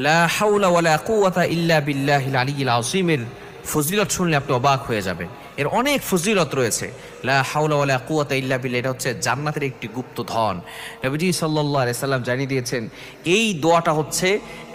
লা হাওলা ওয়ালা কুওয়াতা ইল্লা বিল্লাহিল আলিয়্যিল আযীমের ফজিলত শুনলে আপনি অবাক হয়ে যাবেন। এর অনেক ফজিলত রয়েছে। লা হাওলা ওয়ালা কুওয়াতা ইল্লা বিল্লাহ, এটা হচ্ছে জান্নাতের একটি গুপ্ত ধন। নবীজি সাল্লাল্লাহু আলাইহি সাল্লাম জানিয়ে দিয়েছেন এই দোয়াটা হচ্ছে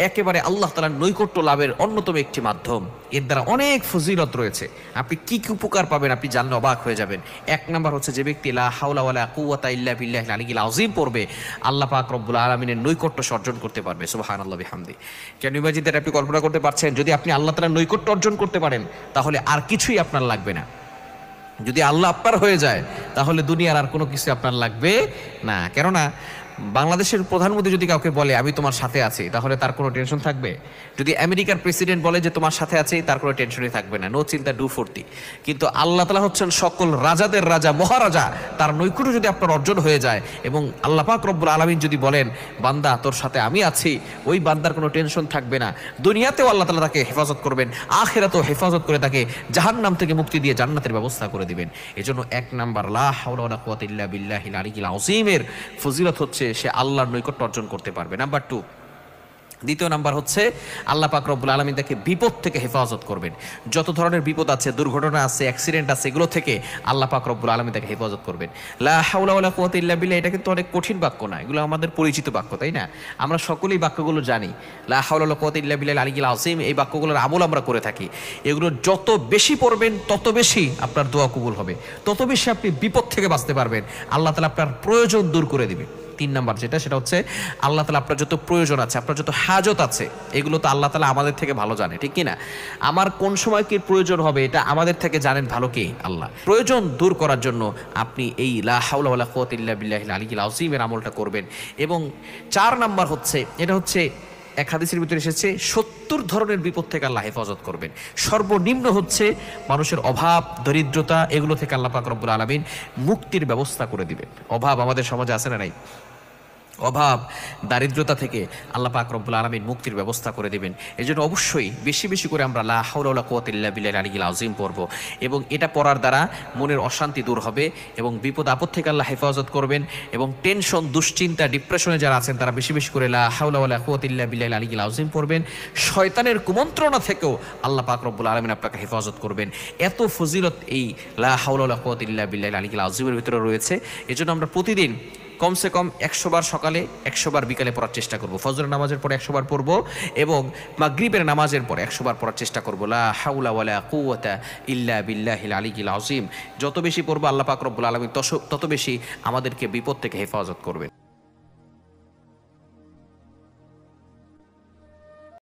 একেবারে আল্লাহ তাআলার নৈকট্য লাভের অন্যতম একটি মাধ্যম। এর দ্বারা অনেক ফজিলত রয়েছে। আপনি কি কি উপকার পাবেন আপনি জানলে অবাক হয়ে যাবেন। এক নাম্বার হচ্ছে যে ব্যক্তি লা হাওলা ওয়ালা কুওয়াতা ইল্লা বিল্লাহিল আলিয়্যিল আযীম পড়বে, আল্লাহ পাক রব্বুল আলামিনের নৈকট্য অর্জন করতে পারবে। সুবহানাল্লাহি বিহামদি। কেন ইমাজিদের আপনি কল্পনা করতে পারছেন যদি আপনি আল্লাহ তাআলার নৈকট্য অর্জন করতে পারেন তাহলে আর কিছুই আপনার লাগবে না। যদি আল্লাহ আপনার হয়ে যায় তাহলে দুনিয়ার আর কোনো কিছু আপনার লাগবে না। কেননা বাংলাদেশের প্রধানমন্ত্রী যদি কাউকে বলে আমি তোমার সাথে আছি তাহলে তার কোনো টেনশন থাকবে? যদি আমেরিকার প্রেসিডেন্ট বলে যে তোমার সাথে আছে তার কোনো টেনশনই থাকবে না, নো চিন্তা ডু ফুর্তি। কিন্তু আল্লাহ তাআলা হচ্ছেন সকল রাজাদের রাজা, মহারাজা। তার নৈকট্য যদি আপনার অর্জন হয়ে যায় এবং আল্লাহ পাক রব্বুল আলামিন যদি বলেন বান্দা তোর সাথে আমি আছি, ওই বান্দার কোনো টেনশন থাকবে না। দুনিয়াতেও আল্লাহ তাআলা তাকে হেফাজত করবেন, আখিরাতেও হেফাজত করে তাকে জাহান্নাম থেকে মুক্তি দিয়ে জান্নাতের ব্যবস্থা করে দিবেন। এজন্য এক নাম্বার লা হাওলা ওয়ালা কুওয়াতা ইল্লা বিল্লাহিল আলিয়্যিল আযীমের ফজিলত হচ্ছে সে আল্লাহর নৈকট্য অর্জন করতে পারবে। নাম্বার 2, দ্বিতীয় নাম্বার হচ্ছে আল্লাহ পাক রব্বুল আলামিন তাকে বিপদ থেকে হেফাজত করবেন। যত ধরনের বিপদ আছে, দুর্ঘটনা আছে, অ্যাক্সিডেন্ট আছে, এগুলো থেকে আল্লাহ পাক রব্বুল আলামিন তাকে হেফাজত করবেন। লা হাওলা ওয়ালা কুওয়াতা ইল্লা বিল্লাহ, এটা কিন্তু অনেক কঠিন বাক্য না, এগুলো আমাদের পরিচিত বাক্য, তাই না? আমরা সকলেই বাক্যগুলো জানি। লা হাওলা ওয়ালা কুওয়াতা ইল্লা বিল্লাহিল আলিয়্যিল আযীম, এই বাক্যগুলোর আমল আমরা করে থাকি। এগুলো যত বেশি পড়বেন তত বেশি আপনার দোয়া কবুল হবে, তত বেশি আপনি বিপদ থেকে বাঁচতে পারবেন। আল্লাহ তাআলা আপনার প্রয়োজন দূর করে দিবেন। 3 নাম্বার সেটা হচ্ছে আল্লাহ তাআলা আপনার যত প্রয়োজন আছে, আপনার যত হাজত আছে, এগুলো তো আল্লাহ তাআলা আমাদের থেকে ভালো জানে, ঠিক কি না? আমার কোন সময় কি প্রয়োজন হবে এটা আমাদের থেকে জানেন ভালো কে? আল্লাহ। প্রয়োজন দূর করার জন্য আপনি এই লা হাওলা ওয়ালা কুওয়াতা ইল্লা বিল্লাহিল আলিয়্যিল আযীমের আমলটা করবেন। এবং 4 নাম্বার হচ্ছে, এটা হচ্ছে এক হাদিসের ভিতরে এসেছে 70 ধরনের বিপদ থেকে আল্লাহ হেফাজত করবেন। সর্বনিম্ন হচ্ছে মানুষের অভাব, দরিদ্রতা, এগুলো থেকে আল্লাহ পাক রব্বুল আলামিন মুক্তির ব্যবস্থা করে দিবেন। অভাব আমাদের সমাজে আছে না নাই? অভাব, দারিদ্রতা থেকে আল্লাহ পাক রব্বুল আলামিন মুক্তির ব্যবস্থা করে দিবেন। এজন্য অবশ্যই বেশি বেশি করে আমরা লা হাওলা ওয়ালা কুওয়াতা ইল্লা বিল্লাহিল আলিয়্যিল আযীম পড়ব, এবং এটা পড়ার দ্বারা মনের অশান্তি দূর হবে এবং বিপদ আপদ থেকে আল্লাহ হেফাজত করবেন। এবং টেনশন, দুশ্চিন্তা, ডিপ্রেশনে যারা আছেন তারা বেশি বেশি করে লা হাওলা ওয়ালা কুওয়াতা ইল্লা বিল্লাহিল আলিয়্যিল আযীম পড়বেন। শয়তানের কুমন্ত্রণা থেকেও আল্লাহ পাক রব্বুল আলামিন আপনাকে হেফাজত করবেন। এত ফজিলত এই লা হাওলা ওয়ালা কুওয়াতা ইল্লা বিল্লাহিল আলিয়্যিল আযীমের ভিতরে রয়েছে। এজন্য আমরা প্রতিদিন কমসে কম 100 বার সকালে, 100 বার বিকালে পড়ার চেষ্টা করব। ফজরের নামাজের পরে 100 বার পড়ব এবং মাগরিবের নামাজের পরে 100 বার পড়ার চেষ্টা করব। লা হাওলা ওয়ালা কুওয়াতা ইল্লা বিল্লাহিল আলিয়্যিল আযীম। যত বেশি পড়ব আল্লাহ পাক রব্বুল আলামিন তত বেশি আমাদেরকে বিপদ থেকে হেফাজত করবেন।